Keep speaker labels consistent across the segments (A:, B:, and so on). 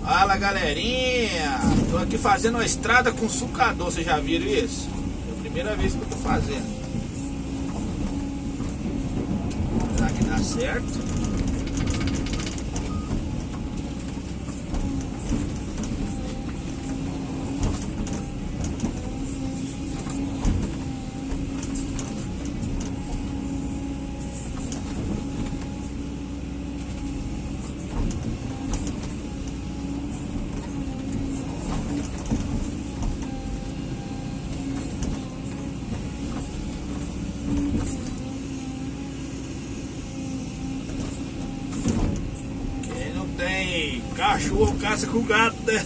A: Fala, galerinha, tô aqui fazendo uma estrada com sucador, vocês já viram isso? É a primeira vez que eu tô fazendo. Será que dá certo? Tem cachorro, caça com gato, né?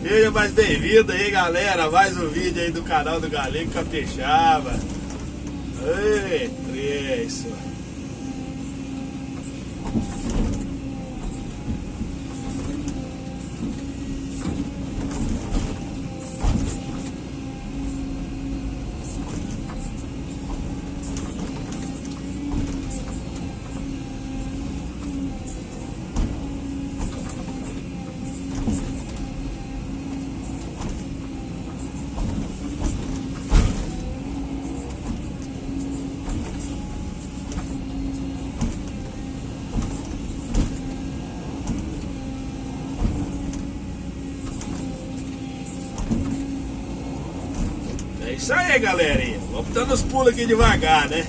A: Seja mais bem-vindo aí, galera. Mais um vídeo aí do canal do Galego Capixaba. Ei, três. É isso aí, galerinha. Vamos dando os pulos aqui devagar, né?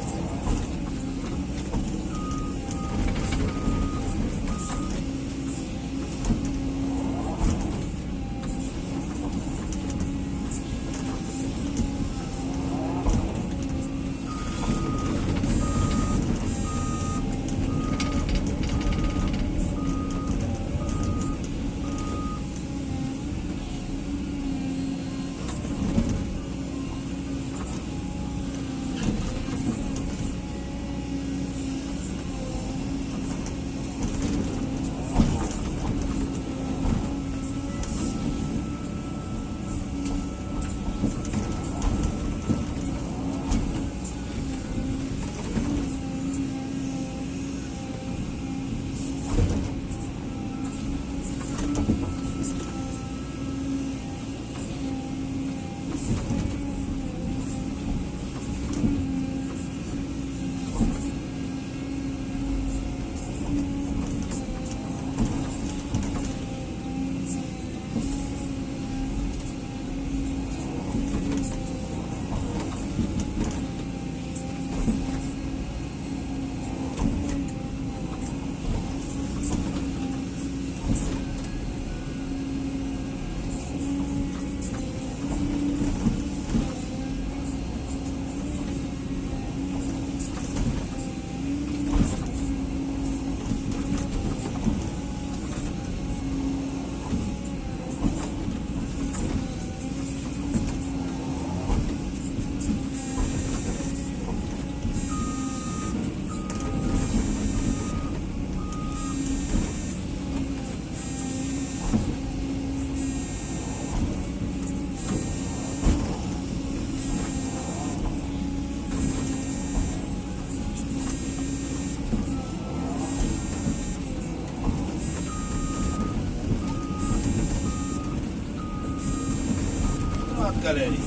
A: Pronto, galerinha.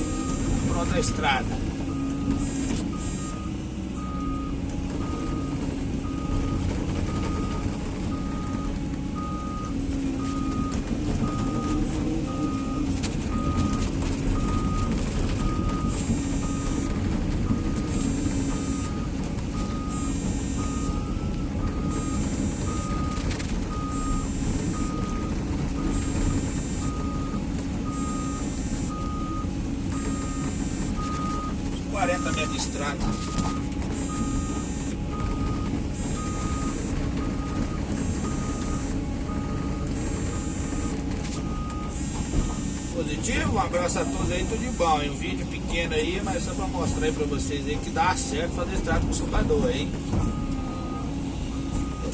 A: Pronta a estrada. Uns 40 metros de estrada. Positivo, um abraço a todos aí, tudo de bom. Um vídeo pequeno aí, mas só pra mostrar aí pra vocês aí que dá certo fazer estrada com sucador, hein?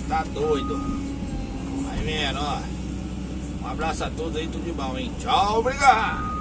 A: Tá doido. Vai vendo, ó. Um abraço a todos aí, tudo de bom, hein? Tchau, obrigado!